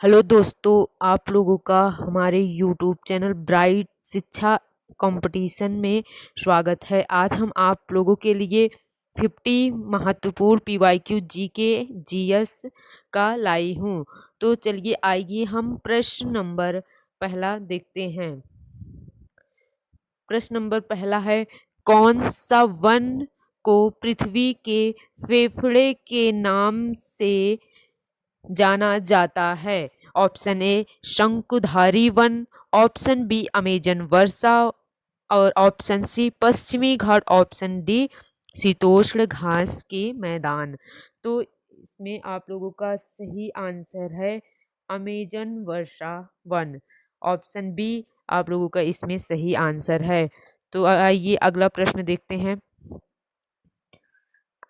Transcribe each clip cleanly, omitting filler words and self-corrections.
Hello दोस्तों, आप लोगों का हमारे यूट्यूब चैनल ब्राइट शिक्षा कंपटीशन में स्वागत है। आज हम आप लोगों के लिए 50 महत्वपूर्ण पीवाईक्यू जीके जीएस का लाई हूँ। तो चलिए आइए हम प्रश्न नंबर पहला देखते हैं। प्रश्न नंबर पहला है, कौन सा वन को पृथ्वी के फेफड़े के नाम से जाना जाता है? ऑप्शन ए शंकुधारी वन, ऑप्शन बी अमेजन वर्षा और ऑप्शन सी पश्चिमी घाट, ऑप्शन डी शीतोष्ण घास के मैदान। तो इसमें आप लोगों का सही आंसर है अमेजन वर्षा वन। ऑप्शन बी आप लोगों का इसमें सही आंसर है। तो आइए अगला प्रश्न देखते हैं।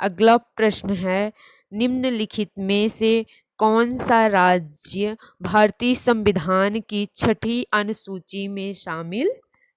अगला प्रश्न है, निम्नलिखित में से कौन सा राज्य भारतीय संविधान की छठी अनुसूची में शामिल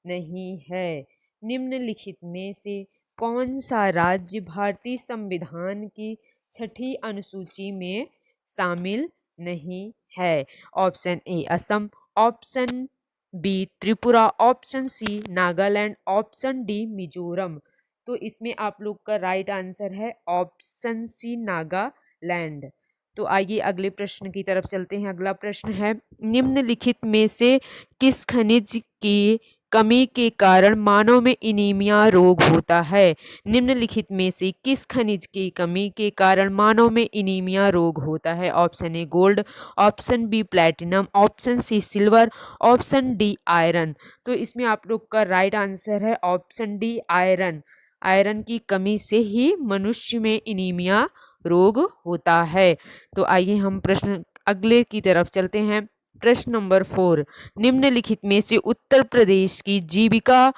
नहीं है? निम्नलिखित में से कौन सा राज्य भारतीय संविधान की छठी अनुसूची में शामिल नहीं है? Option A Assam, option B Tripura, option C Nagaland, option D Mizoram. तो इसमें आप लोग का राइट आंसर है ऑप्शन सी नागालैंड। तो आइए अगले प्रश्न की तरफ चलते हैं। अगला प्रश्न है, निम्नलिखित में से किस खनिज की कमी के कारण मानव में एनीमिया रोग होता है? निम्नलिखित में से किस खनिज की कमी के कारण मानव में एनीमिया रोग होता है? Option A gold, option B platinum, option C silver, option D iron. तो इसमें आप लोग का राइट आंसर है ऑप्शन डी आयरन। आयरन की कमी से ही मनुष्य में एनीमिया रोग होता है। तो आइए हम प्रश्न अगले की तरफ चलते हैं। प्रश्न नंबर 4, निम्नलिखित में से उत्तर प्रदेश की जीविका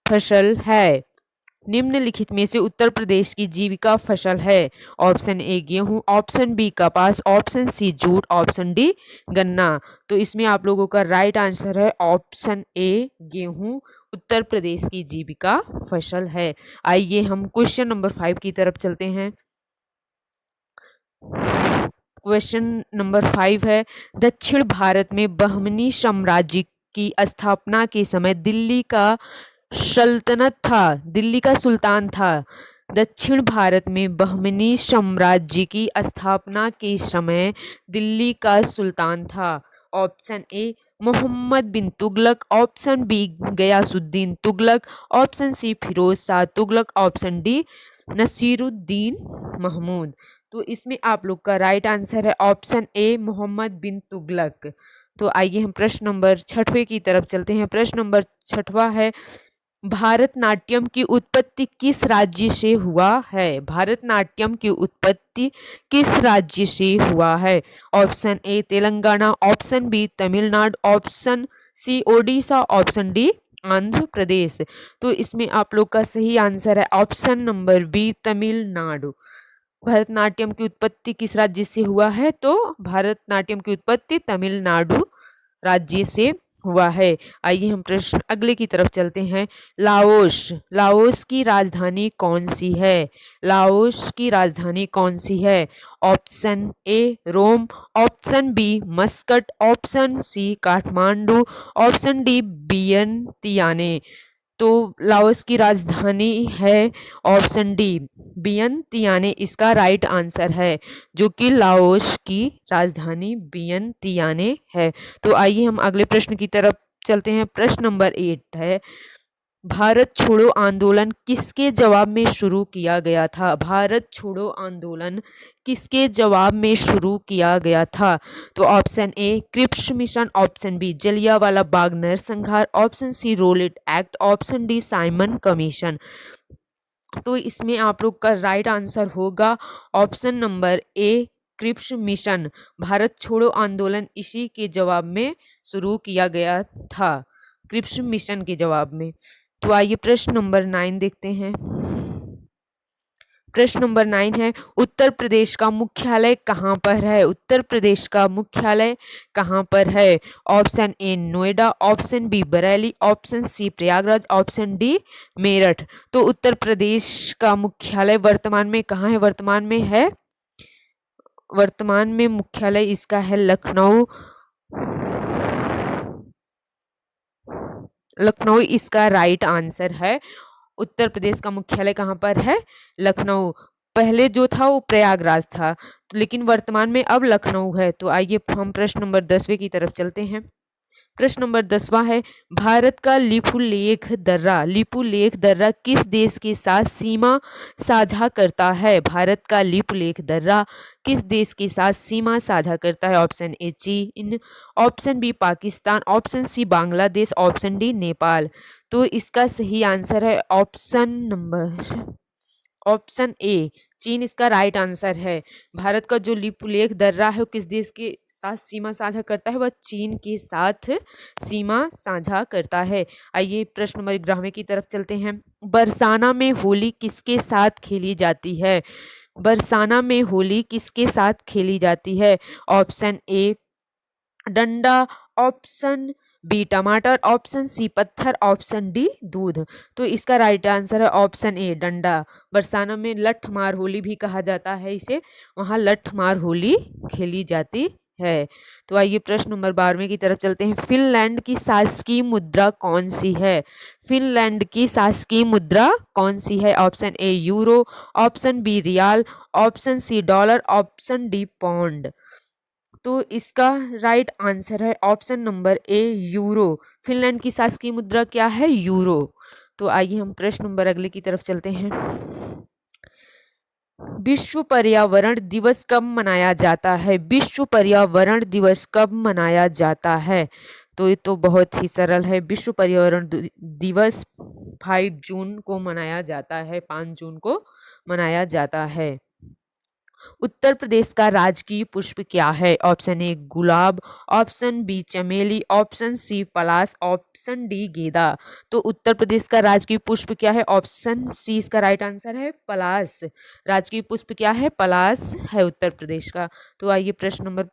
फसल है? निम्नलिखित में से उत्तर प्रदेश की जीविका फसल है? ऑप्शन ए गेहूं, ऑप्शन बी कपास, option C jute, option D गन्ना। तो इसमें आप लोगों का राइट आंसर है ऑप्शन ए गेहूं उत्तर प्रदेश की जीविका फसल है। आइए हम क्वेश्चन नंबर 5 की तरफ चलते हैं। क्वेश्चन नंबर 5 है, दक्षिण भारत में बहमनी साम्राज्य की स्थापना के समय दिल्ली का सुल्तान था। दक्षिण भारत में बहमनी साम्राज्य की स्थापना के समय दिल्ली का सुल्तान था। Option A Mohammad bin Tughlaq, option B Ghiyasuddin Tughlaq, option C Firoz Shah Tughlaq, option D Nasiruddin Mahmud. तो इसमें आप लोग का राइट आंसर है ऑप्शन ए मोहम्मद बिन तुगलक। तो आइए हम प्रश्न नंबर 6वें की तरफ चलते हैं। प्रश्न नंबर 6वां है, भारतनाट्यम की उत्पत्ति किस राज्य से हुआ है? भारतनाट्यम की उत्पत्ति किस राज्य से हुआ है? Option A Telangana, option B Tamil Nadu, option C Odisha, option D Andhra Pradesh. तो इसमें आप लोग का सही आंसर है option number B Tamil Nadu. Bharatanatyam की उत्पत्ति किस राज्य से हुआ है? तो भरतनाट्यम की उत्पत्ति तमिलनाडु राज्य से हुआ है। आइए हम प्रश्न अगले की तरफ चलते हैं। लाओस की राजधानी कौन सी है? लाओस की राजधानी कौन सी है? Option A Rome, option B Muscat, option C Kathmandu, option D Vientiane. तो लाओस की राजधानी है ऑप्शन डी वियंतियाने, इसका राइट आंसर है, जो कि लाओस की राजधानी वियंतियाने है। तो आइए हम अगले प्रश्न की तरफ चलते हैं। प्रश्न नंबर 8 है, भारत छोड़ो आंदोलन किसके जवाब में शुरू किया गया था? भारत छोड़ो आंदोलन किसके जवाब में शुरू किया गया था? तो option A Cripps mission, option B Jallianwala Bagh नरसंहार, option C Rowlatt act, option D Simon commission. तो इसमें आप लोग का राइट आंसर होगा option number A Cripps mission. Bharat छोड़ो आंदोलन इसी के जवाब में शुरू किया गया था, क्रिप्स मिशन के जवाब में। तो आइए प्रश्न नंबर 9 देखते हैं। प्रश्न नंबर 9 है, उत्तर प्रदेश का मुख्यालय कहाँ पर है? उत्तर प्रदेश का मुख्यालय कहाँ पर है? Option A Noida, option B Bareilly, option C Prayagraj, option D Meerut. तो उत्तर प्रदेश का मुख्यालय वर्तमान में कहाँ है? वर्तमान में है वर्तमान में मुख्यालय इसका है लखनऊ। लखनऊ इसका राइट आंसर है। उत्तर प्रदेश का मुख्यालय कहाँ पर है? लखनऊ। पहले जो था वो प्रयागराज था, तो लेकिन वर्तमान में अब लखनऊ है। तो आइए हम प्रश्न नंबर 10वें की तरफ चलते हैं। प्रश्न नंबर 10वां है, भारत का लिपुलेख दर्रा किस देश के साथ सीमा साझा करता है? भारत का लिपुलेख दर्रा किस देश के साथ सीमा साझा करता है? ऑप्शन ए चीन, option B Pakistan, option C Bangladesh, option D Nepal. तो इसका सही आंसर है ऑप्शन ए चीन इसका राइट आंसर है। भारत का जो लिपुलेख दर्रा है वो किस देश के साथ सीमा साझा करता है? वह चीन के साथ सीमा साझा करता है। आइए प्रश्न नंबर 11वें की तरफ चलते हैं। बरसाना में होली किसके साथ खेली जाती है? बरसाना में होली किसके साथ खेली जाती है? ऑप्शन ए डंडा, ऑप्शन बी टमाटर, ऑप्शन सी पत्थर, ऑप्शन डी दूध। तो इसका राइट आंसर है ऑप्शन ए डंडा। बरसाना में लठ मार होली भी कहा जाता है इसे, वहां लठ मार होली खेली जाती है। तो आइए प्रश्न नंबर 12वें की तरफ चलते हैं। फिनलैंड की शासकीय मुद्रा कौन सी है? फिनलैंड की शासकीय मुद्रा कौन सी है? Option A euro, option B riyal, option C dollar, option D pound. तो इसका राइट आंसर है option number A euro. Finland की शासकीय मुद्रा क्या है? यूरो। तो आइए हम प्रश्न नंबर अगले की तरफ चलते हैं। विश्व पर्यावरण दिवस कब मनाया जाता है? विश्व पर्यावरण दिवस कब मनाया जाता है? तो ये तो बहुत ही सरल है। विश्व पर्यावरण दिवस 5 जून को मनाया जाता है, 5 जून को मनाया जाता है। उत्तर प्रदेश का राजकीय पुष्प क्या है? ऑप्शन ए गुलाब, ऑप्शन बी चमेली, ऑप्शन सी पलाश, ऑप्शन डी गेंदा। तो उत्तर प्रदेश का राजकीय पुष्प क्या है? ऑप्शन सी इसका राइट आंसर है पलाश। राजकीय पुष्प क्या है? पलाश है उत्तर प्रदेश का। तो आइए प्रश्न नंबर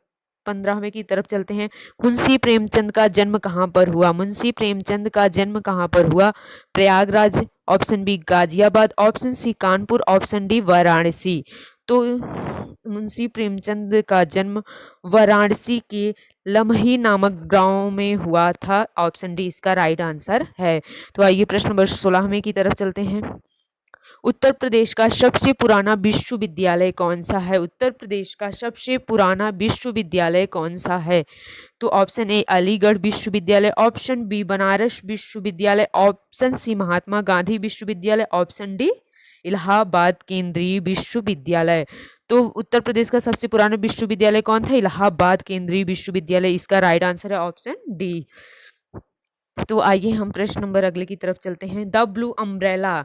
15वें की तरफ चलते हैं। मुंशी प्रेमचंद का जन्म कहाँ पर हुआ? मुंशी प्रेमचंद का जन्म कहाँ पर हुआ? Prayagraj, option B Ghaziabad, option C Kanpur, option D Varanasi. तो मुंशी प्रेमचंद का जन्म वाराणसी के लम्ही नामक गांव में हुआ था। ऑप्शन डी इसका राइट आंसर है। तो आइए प्रश्न नंबर 16वें की तरफ चलते हैं। उत्तर प्रदेश का सबसे पुराना विश्वविद्यालय कौन सा है? उत्तर प्रदेश का सबसे पुराना विश्वविद्यालय कौन सा है? तो ऑप्शन ए अलीगढ़ विश्वविद्यालय, ऑप्शन बी बनारस विश्वविद्यालय, ऑप्शन सी महात्मा गांधी विश्वविद्यालय, ऑप्शन डी इलाहाबाद केंद्रीय विश्वविद्यालय। तो उत्तर प्रदेश का सबसे पुराना विश्वविद्यालय कौन था? इलाहाबाद केंद्रीय विश्वविद्यालय। इसका राइट आंसर है ऑप्शन डी। तो आइए हम प्रश्न नंबर अगले की तरफ चलते हैं। द ब्लू अम्ब्रेला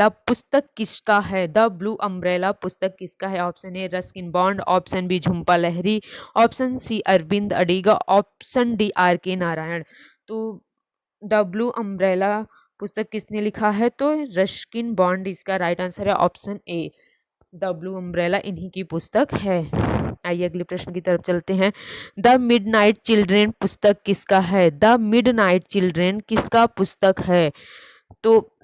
पुस्तक किसका है? द ब्लू अम्ब्रेला पुस्तक किसका है? Option A Ruskin Bond, option B Jhumpa Lahiri, option C Aravind Adiga, option D R K Narayan. तो द ब्लू अम्ब्रेला पुस्तक किसने लिखा है? तो रस्किन बॉन्ड इसका राइट आंसर है option A. The blue umbrella इन्हीं की पुस्तक है। आइए अगले प्रश्न की तरफ चलते हैं। द मिडनाइट चिल्ड्रेन पुस्तक किसका है? द मिडनाइट चिल्ड्रेन किसका पुस्तक है? तो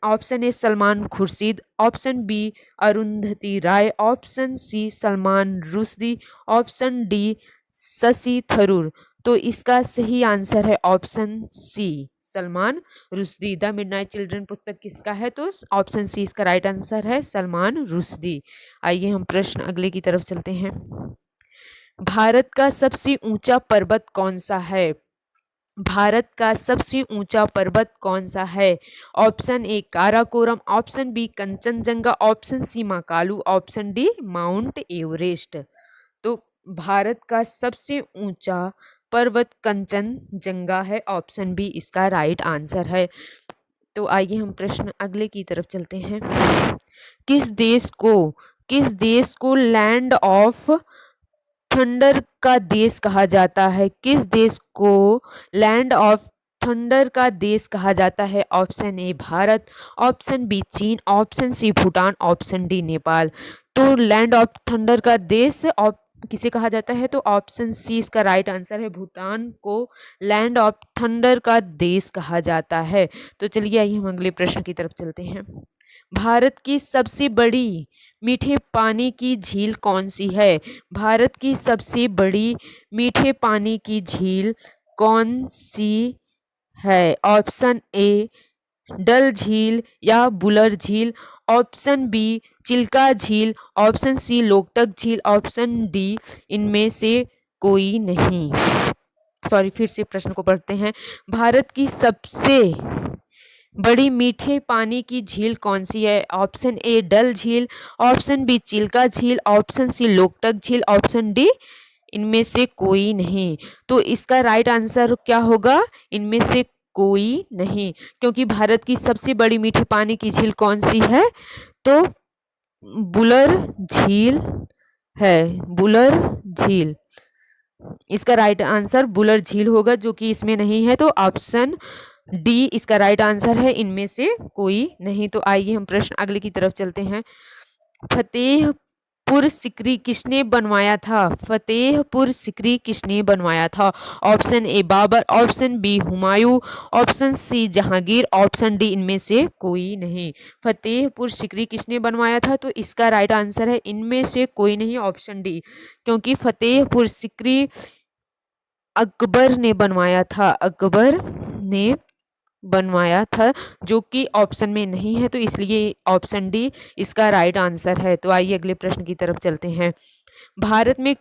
option A Salman Khurshid, option B Arundhati Roy, option C Salman Rushdie, option D Shashi Tharoor. तो इसका सही आंसर है option C Salman Rushdie. The midnight children पुस्तक किसका है? तो ऑप्शन सी इसका राइट आंसर है सलमान रुश्दी। आइए हम प्रश्न अगले की तरफ चलते हैं। भारत का सबसे ऊंचा पर्वत कौन सा है? भारत का सबसे ऊंचा पर्वत कौन सा है? Option A Karakoram, option B Kanchenjunga, option C Makalu, option D Mount Everest. तो भारत का सबसे ऊंचा पर्वत कंचनजंगा है। ऑप्शन बी इसका राइट आंसर है। तो आइए हम प्रश्न अगले की तरफ चलते हैं। किस देश को लैंड ऑफ थंडर का देश कहा जाता है? किस देश को लैंड ऑफ थंडर का देश कहा जाता है? Option A Bharat, option B चीन, option C Bhutan, option D Nepal. तो लैंड ऑफ थंडर का देश किसे कहा जाता है? तो ऑप्शन सी इसका राइट आंसर है। भूटान को लैंड ऑफ थंडर का देश कहा जाता है। तो चलिए आइए हम अगले प्रश्न की तरफ चलते हैं। भारत की सबसे बड़ी मीठे पानी की झील कौन सी है? भारत की सबसे बड़ी मीठे पानी की झील कौन सी है? ऑप्शन ए डल झील या बुलर झील, ऑप्शन बी चिल्का झील, ऑप्शन सी लोकटक झील, ऑप्शन डी इनमें से कोई नहीं। सॉरी, फिर से प्रश्न को पढ़ते हैं। भारत की सबसे बड़ी मीठे पानी की झील कौन सी है? ऑप्शन ए डल झील, ऑप्शन बी चिल्का झील, ऑप्शन सी लोकटक झील, ऑप्शन डी इनमें से कोई नहीं। तो इसका राइट आंसर क्या होगा? इनमें से कोई नहीं, क्योंकि भारत की सबसे बड़ी मीठे पानी की झील कौन सी है? तो बुलर झील है, बुलर झील। इसका राइट आंसर बुलर झील होगा, जो कि इसमें नहीं है, तो ऑप्शन डी इसका राइट आंसर है, इनमें से कोई नहीं। तो आइए हम प्रश्न अगले की तरफ चलते हैं। फतेहपुर सिकरी किसने बनवाया था? फतेहपुर सिकरी किसने बनवाया था? Option A Babar, option B Humayun, option C Jahangir, option D इनमें से कोई नहीं। फतेहपुर सिकरी किसने बनवाया था? तो इसका राइट आंसर है इनमें से कोई नहीं, ऑप्शन डी, क्योंकि फतेहपुर सिकरी अकबर ने बनवाया था, अकबर ने बनवाया था, जो कि ऑप्शन में नहीं है, तो इसलिए ऑप्शन डी इसका राइट आंसर है। तो आइए अगले प्रश्न की तरफ चलते हैं। भारत में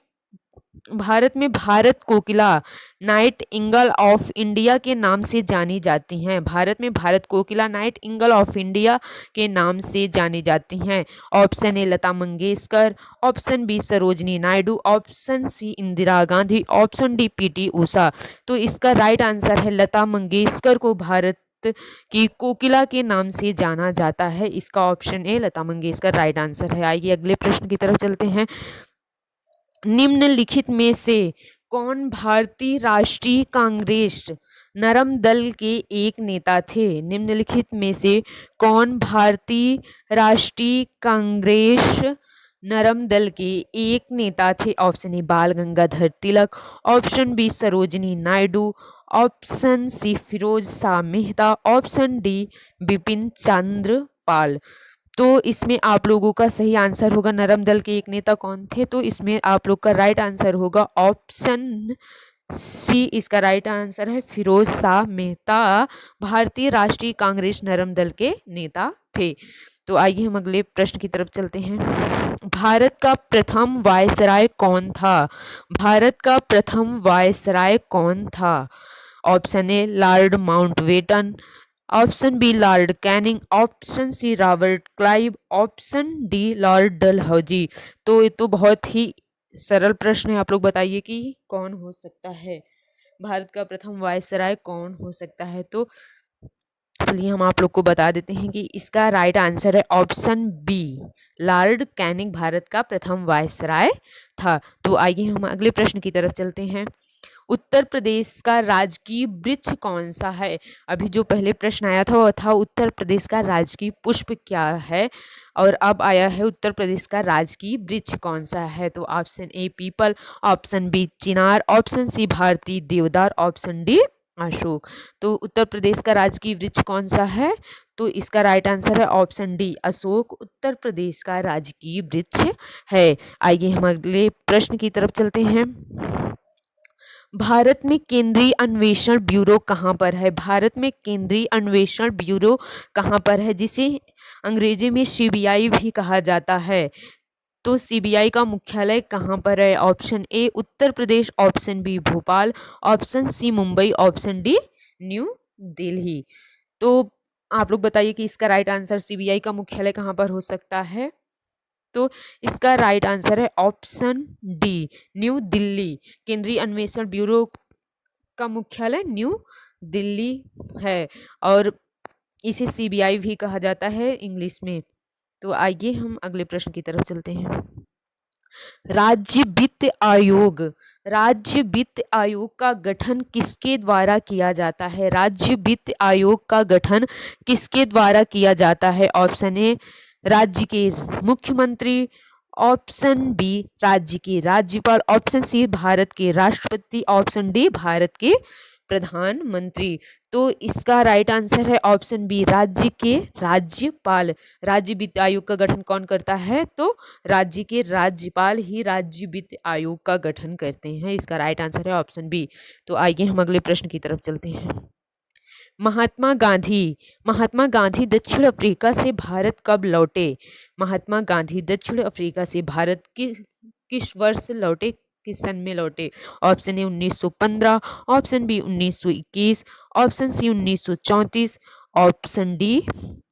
Bharat Kokila nightingale of India के नाम से जानी जाती हैं। भारत में Bharat Kokila nightingale of India के नाम से जानी जाती हैं। Option A Lata Mangeshkar, option B Sarojini Naidu, option C Indira Gandhi, option D PT Usha. तो इसका राइट आंसर है लता मंगेशकर को भारत की कोकिला के नाम से जाना जाता है। इसका option A Lata Mangeshkar right answer है। आइए अगले प्रश्न की तरफ चलते हैं। निम्नलिखित में से कौन भारतीय राष्ट्रीय कांग्रेस नरम दल के एक नेता थे? निम्नलिखित में से कौन भारतीय राष्ट्रीय कांग्रेस नरम दल के एक नेता थे? Option A Bal Gangadhar Tilak, option B Sarojini Naidu, option C Firoz Shah Mehta, option D Bipin Chandra Pal. तो इसमें आप लोगों का सही आंसर होगा नरम दल के एक नेता कौन थे? तो इसमें आप लोग का राइट आंसर होगा ऑप्शन सी, इसका राइट आंसर है फिरोज शाह मेहता भारतीय राष्ट्रीय कांग्रेस नरम दल के नेता थे। तो आइए हम अगले प्रश्न की तरफ चलते हैं। भारत का प्रथम वायसराय कौन था? भारत का प्रथम वायसराय कौन था? Option A lord Mountbatten, option B lord Canning, option C Robert Clive, option D lord Dalhousie. तो ये तो बहुत ही सरल प्रश्न है, आप लोग बताइए कि कौन हो सकता है, भारत का प्रथम वायसराय कौन हो सकता है? तो चलिए हम आप लोग को बता देते हैं कि इसका राइट आंसर है option B, lord Canning Bharat का प्रथम वायसराय था। तो आइए हम अगले प्रश्न की तरफ चलते हैं। उत्तर प्रदेश का राजकीय वृक्ष कौन सा है? अभी जो पहले प्रश्न आया था वो था उत्तर प्रदेश का राजकीय पुष्प क्या है, और अब आया है उत्तर प्रदेश का राजकीय वृक्ष कौन सा है? तो ऑप्शन ए पीपल, ऑप्शन बी चिनार, ऑप्शन सी भारतीय देवदार, ऑप्शन डी अशोक। तो उत्तर प्रदेश का राजकीय वृक्ष कौन सा है? तो इसका राइट आंसर है ऑप्शन डी, अशोक उत्तर प्रदेश का राजकीय वृक्ष है। आइए हम अगले प्रश्न की तरफ चलते हैं। भारत में केंद्रीय अन्वेषण ब्यूरो कहाँ पर है? भारत में केंद्रीय अन्वेषण ब्यूरो कहाँ पर है, जिसे अंग्रेजी में सीबीआई भी कहा जाता है? तो सीबीआई का मुख्यालय कहाँ पर है? Option A Uttar Pradesh, option B Bhopal, option C Mumbai, option D new Delhi. तो आप लोग बताइए कि इसका राइट आंसर सीबीआई का मुख्यालय कहाँ पर हो सकता है? तो इसका राइट आंसर है ऑप्शन डी, न्यू दिल्ली। केंद्रीय अन्वेषण ब्यूरो का मुख्यालय न्यू दिल्ली है, और इसे सीबीआई भी कहा जाता है इंग्लिश में। तो आइए हम अगले प्रश्न की तरफ चलते हैं। राज्य वित्त आयोग, राज्य वित्त आयोग का गठन किसके द्वारा किया जाता है? राज्य वित्त आयोग का गठन किसके द्वारा किया जाता है? ऑप्शन ए राज्य के मुख्यमंत्री, ऑप्शन बी राज्य के राज्यपाल, ऑप्शन सी भारत के राष्ट्रपति, ऑप्शन डी भारत के प्रधानमंत्री। तो इसका राइट आंसर है ऑप्शन बी, राज्य के राज्यपाल। राज्य वित्त आयोग का गठन कौन करता है? तो राज्य के राज्यपाल ही राज्य वित्त आयोग का गठन करते हैं। इसका राइट आंसर है ऑप्शन बी। तो आइए हम अगले प्रश्न की तरफ चलते हैं। महात्मा गांधी दक्षिण अफ्रीका से भारत कब लौटे? महात्मा गांधी दक्षिण अफ्रीका से भारत किस वर्ष लौटे, किस सन में लौटे? Option A 1915, option B 1921, option C 1934, option D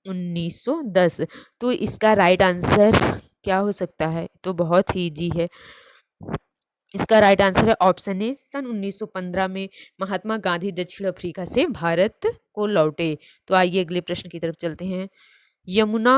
1910। तो इसका राइट आंसर क्या हो सकता है? तो बहुत ही इजी है। इसका राइट आंसर है ऑप्शन ए, सन 1915 में महात्मा गांधी दक्षिण अफ्रीका से भारत को लौटे। तो आइए अगले प्रश्न की तरफ चलते हैं। यमुना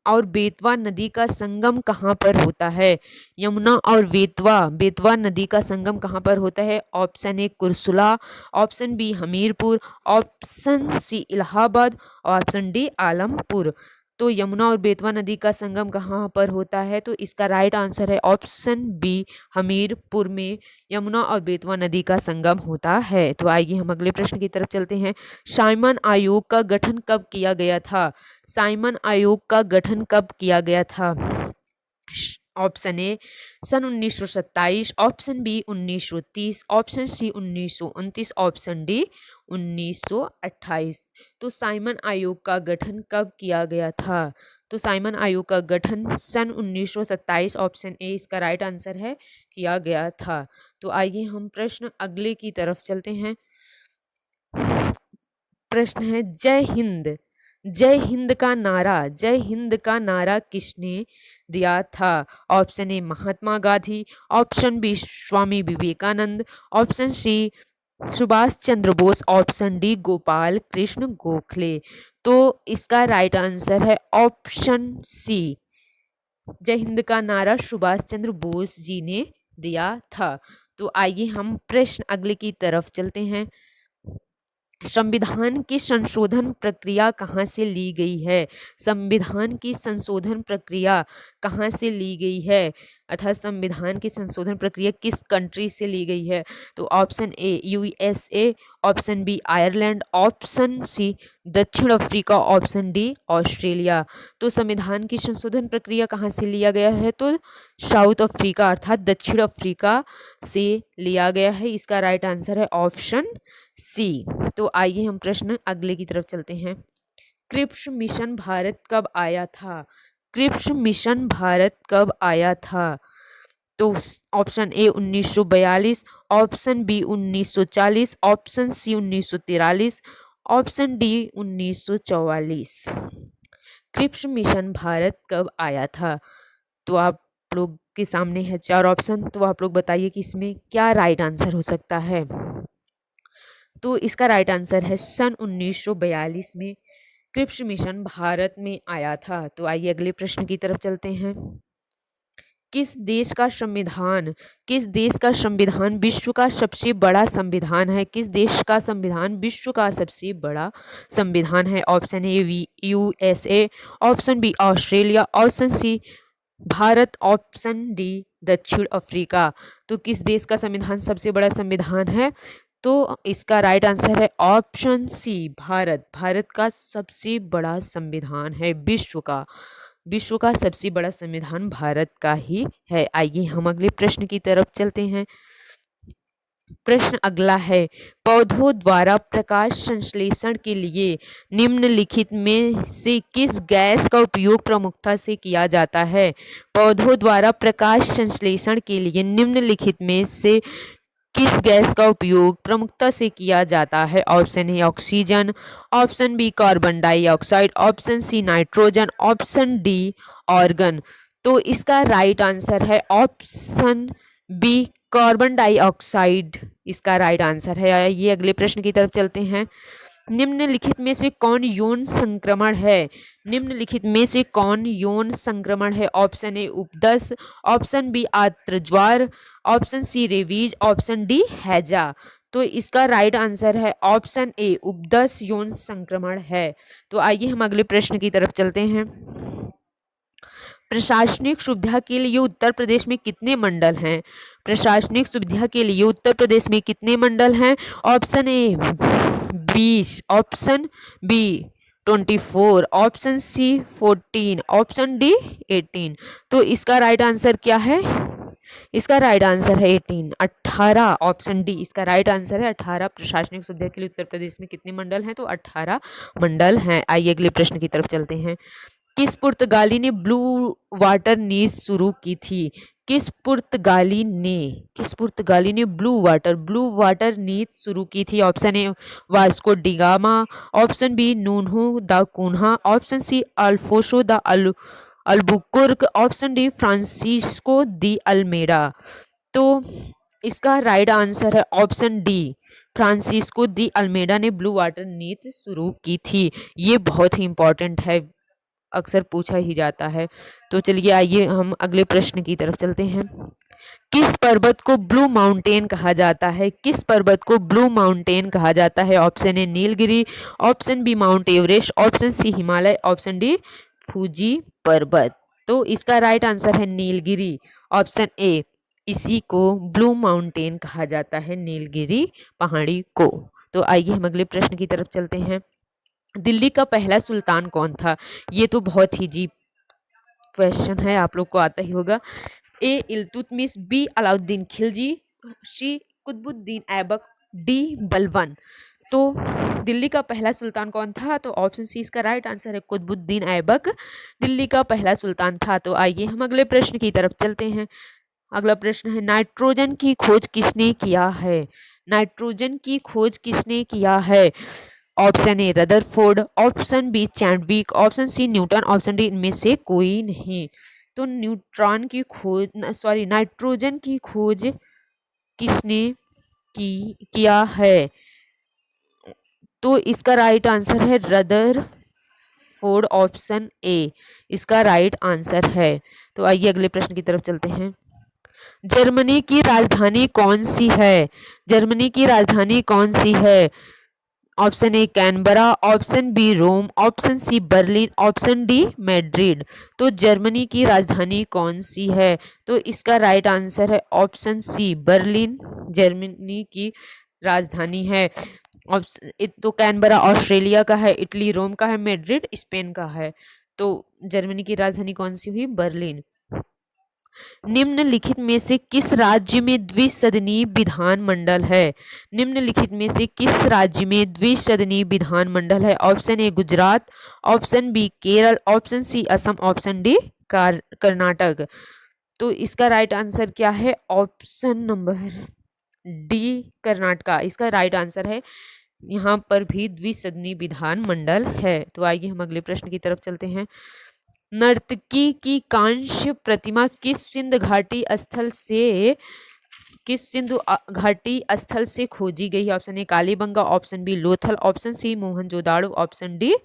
और बेतवा नदी का संगम कहाँ पर होता है? यमुना और बेतवा नदी का संगम कहाँ पर होता है? Option A Kursula, option B Hamirpur, option C Allahabad, option D Alampur. तो यमुना और बेतवा नदी का संगम कहाँ पर होता है? तो इसका राइट आंसर है ऑप्शन बी, हमीरपुर में यमुना और बेतवा नदी का संगम होता है। तो आइए हम अगले प्रश्न की तरफ चलते हैं। साइमन आयोग का गठन कब किया गया था? साइमन आयोग का गठन कब किया गया था? ऑप्शन ए सन 1927, option B 1930, option C 1929, option D 1928। तो साइमन आयोग का गठन कब किया गया था? तो साइमन आयोग का गठन सन 1927, ऑप्शन ए इसका राइट आंसर है, किया गया था। तो आइए हम प्रश्न अगले की तरफ चलते हैं। प्रश्न है जय हिंद, जय हिंद का नारा किसने दिया था? Option A Mahatma Gandhi, option B Swami Vivekananda, option C Subhash Chandra Bose, option D Gopal Krishna Gokhale. तो इसका राइट आंसर है ऑप्शन सी, जय हिंद का नारा सुभाष चंद्र बोस जी ने दिया था। तो आइए हम प्रश्न अगले की तरफ चलते हैं। संविधान की संशोधन प्रक्रिया कहाँ से ली गई है? संविधान की संशोधन प्रक्रिया कहाँ से ली गई है? अर्थात संविधान की संशोधन प्रक्रिया किस कंट्री से ली गई है? तो option A USA, option B Ireland, option C दक्षिण अफ्रीका, ऑप्शन डी ऑस्ट्रेलिया। तो संविधान की संशोधन प्रक्रिया कहाँ से लिया गया है? तो साउथ अफ्रीका अर्थात दक्षिण अफ्रीका से लिया गया है। इसका राइट आंसर है ऑप्शन सी। तो आइए हम प्रश्न अगले की तरफ चलते हैं। क्रिप्स मिशन भारत कब आया था? क्रिप्स मिशन भारत कब आया था? तो option A 1942, option B 1940, option C 1943, option D 1944। Cripps mission Bharat कब आया था? तो आप लोग के सामने है 4 ऑप्शन, तो आप लोग बताइए कि इसमें क्या राइट आंसर हो सकता है। तो इसका राइट आंसर है सन 1942 में क्रिप्स मिशन भारत में आया था। तो आइए अगले प्रश्न की तरफ चलते हैं। किस देश का संविधान विश्व का सबसे बड़ा संविधान है? किस देश का संविधान विश्व का सबसे बड़ा संविधान है? Option A USA, option B Australia, option C Bharat, option D दक्षिण अफ्रीका। तो किस देश का संविधान सबसे बड़ा संविधान है? तो इसका राइट आंसर है ऑप्शन सी भारत। भारत का सबसे बड़ा संविधान है विश्व का सबसे बड़ा संविधान भारत का ही है। आइए हम अगले प्रश्न की तरफ चलते हैं। प्रश्न अगला है, पौधों द्वारा प्रकाश संश्लेषण के लिए निम्नलिखित में से किस गैस का उपयोग प्रमुखता से किया जाता है? पौधों द्वारा प्रकाश संश्लेषण के लिए निम्नलिखित में से किस गैस का उपयोग प्रमुखता से किया जाता है? Option A oxygen, option B carbon dioxide, option C nitrogen, option D argon. तो इसका राइट आंसर है ऑप्शन बी कार्बन डाइऑक्साइड, इसका राइट आंसर है। ये अगले प्रश्न की तरफ चलते हैं। निम्नलिखित में से कौन यौन संक्रमण है? निम्नलिखित में से कौन यौन संक्रमण है? ऑप्शन ए उपदस, ऑप्शन बी आर्तज्वार, option C rabies, option D हैजा। तो इसका राइट आंसर है ऑप्शन ए उपदस यौन संक्रमण है। तो आइए हम अगले प्रश्न की तरफ चलते हैं। प्रशासनिक सुविधा के लिए उत्तर प्रदेश में कितने मंडल हैं? प्रशासनिक सुविधा के लिए उत्तर प्रदेश में कितने मंडल हैं? Option A 20, option B 24, option C 14, option D 18। तो इसका राइट आंसर क्या है? इसका राइट आंसर है 18, 18। ऑप्शन डी इसका राइट आंसर है 18। प्रशासनिक सुविधा के लिए उत्तर प्रदेश में कितने मंडल हैं? तो 18 मंडल हैं। आइए अगले प्रश्न की तरफ चलते हैं। किस पुर्तगाली ने ब्लू वाटर नीति शुरू की थी? किस पुर्तगाली ने ब्लू वाटर नीति शुरू की थी? Option A Vasco da Gama, option B Nuno da Cunha, option C अल्फोसो de Albuquerque, option D Francisco de Almeida. तो इसका राइट आंसर है option D, Francisco de Almeida ने ब्लू वाटर नीति शुरू की थी। ये बहुत ही इंपॉर्टेंट है, अक्सर पूछा ही जाता है। तो चलिए आइए हम अगले प्रश्न की तरफ चलते हैं। किस पर्वत को ब्लू माउंटेन कहा जाता है? किस पर्वत को ब्लू माउंटेन कहा जाता है? Option A Nilgiri, option B mount Everest, option C Himalaya, option D Fuji पर्वत। तो इसका राइट आंसर है नीलगिरी, ऑप्शन ए। इसी को ब्लू माउंटेन कहा जाता है, नीलगिरी पहाड़ी को। तो आइए हम अगले प्रश्न की तरफ चलते हैं। दिल्ली का पहला सुल्तान कौन था? ये तो बहुत ही जी क्वेश्चन है, आप लोग को आता ही होगा। ए इल्तुतमिश, बी अलाउद्दीन खिलजी, सी कुतुबुद्दीन ऐबक, डी बलबन। तो दिल्ली का पहला सुल्तान कौन था? तो ऑप्शन सी इसका राइट आंसर है, कुतुबुद्दीन ऐबक दिल्ली का पहला सुल्तान था। तो आइए हम अगले प्रश्न की तरफ चलते हैं। अगला प्रश्न है, नाइट्रोजन की खोज किसने किया है? नाइट्रोजन की खोज किसने किया है? Option A Rutherford, option B Chadwick, option C Newton, option D इनमें से कोई नहीं। तो नाइट्रोजन की खोज किसने किया है? तो इसका राइट आंसर है रदरफोर्ड, ऑप्शन ए इसका राइट आंसर है। तो आइए अगले प्रश्न की तरफ चलते हैं। जर्मनी की राजधानी कौन सी है? जर्मनी की राजधानी कौन सी है? Option A Canberra, option B Rome, option C Berlin, option D Madrid. तो जर्मनी की राजधानी कौन सी है? तो इसका राइट आंसर है ऑप्शन सी बर्लिन जर्मनी की राजधानी है। तो कैनबरा ऑस्ट्रेलिया का है, इटली रोम का है, मैड्रिड स्पेन का है। तो जर्मनी की राजधानी कौन सी हुई? बर्लिन। निम्नलिखित में से किस राज्य में द्विसदनीय विधानमंडल है? निम्नलिखित में से किस राज्य में द्विसदनीय विधानमंडल है? Option A Gujarat, option B Kerala, option C Assam, option D Karnataka. तो इसका राइट आंसर क्या है? ऑप्शन नंबर डी कर्नाटका इसका राइट आंसर है। यहाँ पर भी द्विसदनीय विधानमंडल है। तो आइए हम अगले प्रश्न की तरफ चलते हैं। नर्तकी की कांस्य प्रतिमा किस सिंधु घाटी स्थल से खोजी गई? Option A Kalibanga, option B Lothal, option C Mohenjodaro, option D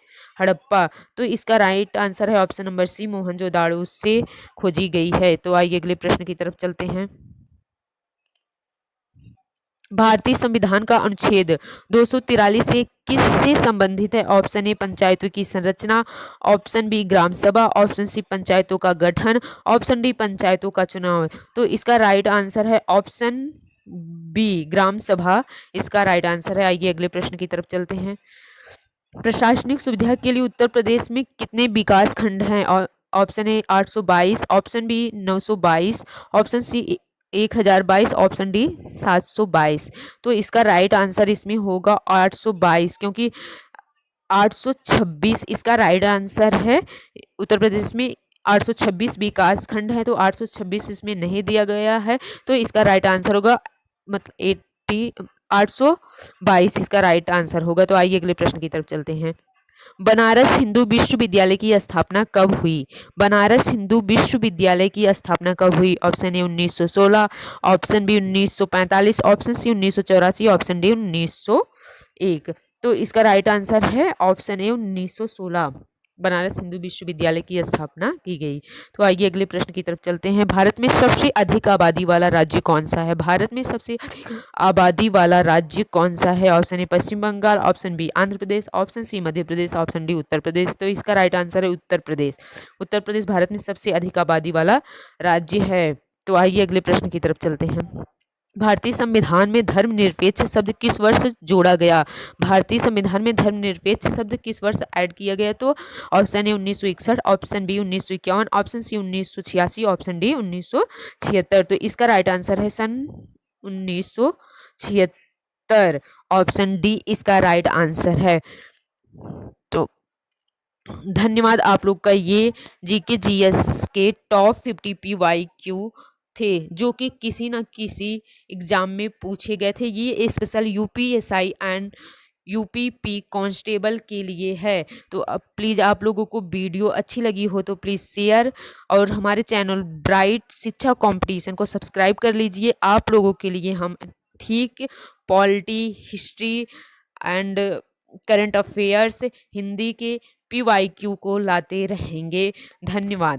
Harappa. तो इसका राइट आंसर है ऑप्शन नंबर सी मोहनजोदाड़ो से खोजी गई है। तो आइए अगले प्रश्न की तरफ चलते हैं। भारतीय संविधान का अनुच्छेद 243 से किससे संबंधित है? ऑप्शन ए पंचायतों की संरचना, ऑप्शन बी ग्राम सभा, ऑप्शन सी पंचायतों का गठन, ऑप्शन डी पंचायतों का चुनाव। तो इसका राइट आंसर है ऑप्शन बी ग्राम सभा इसका राइट आंसर है। आइए अगले प्रश्न की तरफ चलते हैं। प्रशासनिक सुविधा के लिए उत्तर प्रदेश में कितने विकास खंड हैं? Option A 822, option B 922, option C 1022, option D 722। तो इसका राइट आंसर इसमें होगा 822, क्योंकि 826 इसका राइट आंसर है। उत्तर प्रदेश में 826 विकास खंड है, तो 826 इसमें नहीं दिया गया है, तो इसका राइट आंसर होगा मतलब 822 इसका राइट आंसर होगा। तो आइए अगले प्रश्न की तरफ चलते हैं। बनारस हिंदू विश्वविद्यालय की स्थापना कब हुई? बनारस हिंदू विश्वविद्यालय की स्थापना कब हुई? Option A 1916, option B 1945, option C 1984, option D 1901। तो इसका राइट आंसर है ऑप्शन ए 1916। बनारस हिंदू विश्वविद्यालय की स्थापना की गई। तो आइए अगले प्रश्न की तरफ चलते हैं। भारत में सबसे अधिक आबादी वाला राज्य कौन सा है? भारत में सबसे अधिक आबादी वाला राज्य कौन सा है? Option A Paschim Bengal, option B Andhra Pradesh, option C Madhya Pradesh, option D Uttar Pradesh. तो इसका राइट आंसर है उत्तर प्रदेश। उत्तर प्रदेश भारत में सबसे अधिक आबादी वाला राज्य है। तो आइए अगले प्रश्न की तरफ चलते हैं। भारतीय संविधान में धर्मनिरपेक्ष शब्द किस वर्ष जोड़ा गया? भारतीय संविधान में धर्मनिरपेक्ष शब्द किस वर्ष ऐड किया गया? तो option A 1961, option B 1951, option C 1986, option D 1976। तो इसका राइट आंसर है सन 1976। ऑप्शन डी इसका राइट आंसर है। तो धन्यवाद, आप लोग का ये जीके जीएस के टॉप 50 PYQ थे जो कि किसी न किसी एग्जाम में पूछे गए थे। ये special UPSI and UPP constable के लिए है। तो अब प्लीज़ आप लोगों को वीडियो अच्छी लगी हो तो प्लीज़ शेयर और हमारे चैनल ब्राइट शिक्षा कंपटीशन को सब्सक्राइब कर लीजिए। आप लोगों के लिए हम ठीक polity, history and current affairs, Hindi के PYQ को लाते रहेंगे। धन्यवाद।